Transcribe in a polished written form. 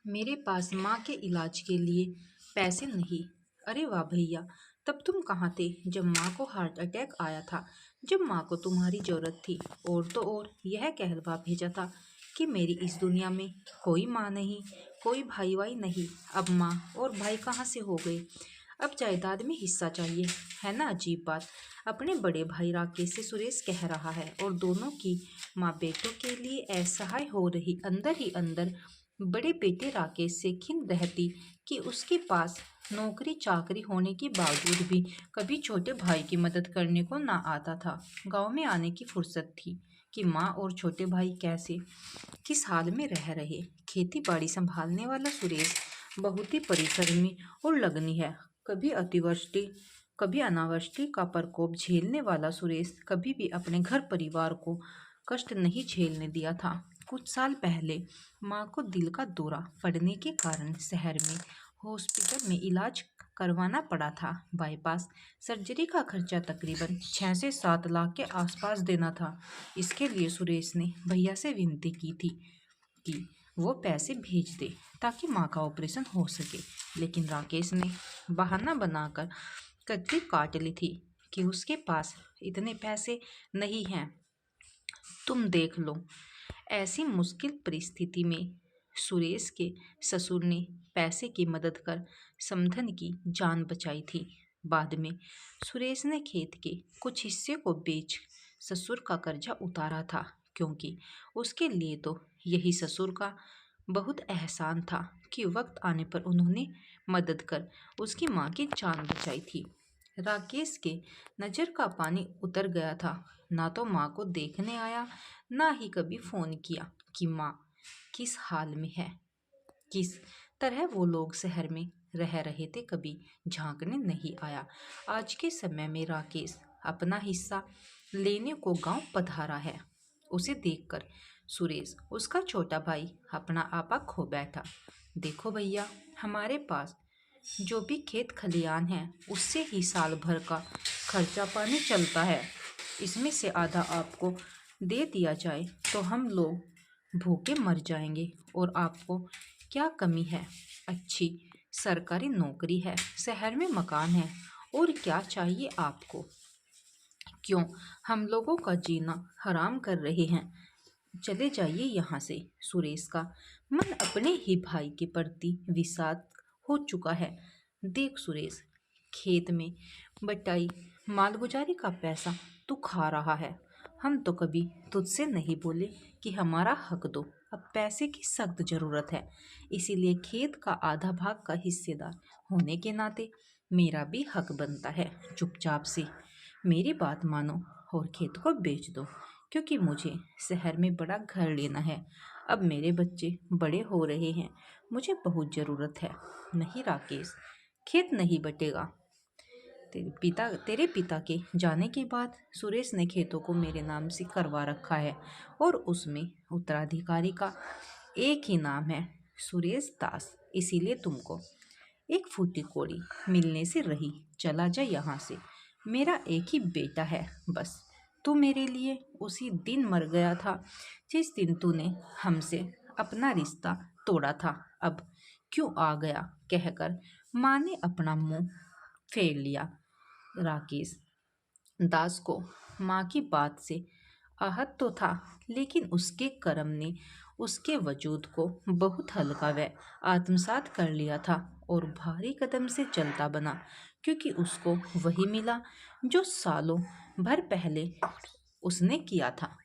मेरे पास माँ के इलाज के लिए पैसे नहीं। अरे वाह भैया, तब तुम कहाँ थे जब माँ को हार्ट अटैक आया था, जब माँ को तुम्हारी जरूरत थी। और तो और यह कहलवा भेजा था कि मेरी इस दुनिया में कोई माँ नहीं, कोई भाई वाई नहीं। अब माँ और भाई कहाँ से हो गए। अब जायदाद में हिस्सा चाहिए, है ना अजीब बात। अपने बड़े भाई राकेश से सुरेश कह रहा है और दोनों की माँ बेटों के लिए असहाय हो रही। अंदर ही अंदर बड़े बेटे राकेश से खिन रहती कि उसके पास नौकरी चाकरी होने के बावजूद भी कभी छोटे भाई की मदद करने को ना आता था। गांव में आने की फुर्सत थी कि माँ और छोटे भाई कैसे किस हाल में रह रहे। खेती बाड़ी संभालने वाला सुरेश बहुत ही परिश्रमी और लगनी है। कभी अतिवृष्टि कभी अनावृष्टि का प्रकोप झेलने वाला सुरेश कभी भी अपने घर परिवार को कष्ट नहीं झेलने दिया था। कुछ साल पहले माँ को दिल का दौरा पड़ने के कारण शहर में हॉस्पिटल में इलाज करवाना पड़ा था। बाईपास सर्जरी का खर्चा तकरीबन 6 से 7 लाख के आसपास देना था। इसके लिए सुरेश ने भैया से विनती की थी कि वो पैसे भेज दे ताकि माँ का ऑपरेशन हो सके। लेकिन राकेश ने बहाना बनाकर कद्दी काट ली थी कि उसके पास इतने पैसे नहीं हैं। तुम देख लो। ऐसी मुश्किल परिस्थिति में सुरेश के ससुर ने पैसे की मदद कर समधन की जान बचाई थी। बाद में सुरेश ने खेत के कुछ हिस्से को बेच ससुर का कर्जा उतारा था, क्योंकि उसके लिए तो यही ससुर का बहुत एहसान था कि वक्त आने पर उन्होंने मदद कर उसकी माँ की जान बचाई थी। राकेश के नज़र का पानी उतर गया था। ना तो माँ को देखने आया, ना ही कभी फोन किया कि माँ किस हाल में है, किस तरह वो लोग शहर में रह रहे थे, कभी झांकने नहीं आया। आज के समय में राकेश अपना हिस्सा लेने को गांव पधारा है। उसे देखकर सुरेश उसका छोटा भाई अपना आपा खो बैठा। देखो भैया, हमारे पास जो भी खेत खलियान है उससे ही साल भर का खर्चा पानी चलता है। इसमें से आधा आपको दे दिया जाए तो हम लोग भूखे मर जाएंगे। और आपको क्या कमी है, अच्छी सरकारी नौकरी है, शहर में मकान है, और क्या चाहिए आपको। क्यों हम लोगों का जीना हराम कर रहे हैं। चले जाइए यहाँ से। सुरेश का मन अपने ही भाई के प्रति विषाद हो चुका है। देख सुरेश, खेत में बटाई मालगुजारी का पैसा तू खा रहा है। हम तो कभी तुझसे नहीं बोले कि हमारा हक दो। अब पैसे की सख्त जरूरत है, इसीलिए खेत का आधा भाग का हिस्सेदार होने के नाते मेरा भी हक बनता है। चुपचाप से मेरी बात मानो और खेत को बेच दो, क्योंकि मुझे शहर में बड़ा घर लेना है। अब मेरे बच्चे बड़े हो रहे हैं, मुझे बहुत ज़रूरत है। नहीं राकेश, खेत नहीं बटेगा। तेरे पिता के जाने के बाद सुरेश ने खेतों को मेरे नाम से करवा रखा है और उसमें उत्तराधिकारी का एक ही नाम है, सुरेश दास। इसीलिए तुमको एक फूटी कोड़ी मिलने से रही। चला जा यहाँ से। मेरा एक ही बेटा है बस। तू मेरे लिए उसी दिन मर गया था जिस दिन तूने हमसे अपना रिश्ता तोड़ा था। अब क्यों आ गया, कहकर माँ ने अपना मुंह फेर लिया। राकेश दास को माँ की बात से आहत तो था, लेकिन उसके कर्म ने उसके वजूद को बहुत हल्का व आत्मसात कर लिया था और भारी कदम से चलता बना, क्योंकि उसको वही मिला जो सालों भर पहले उसने किया था।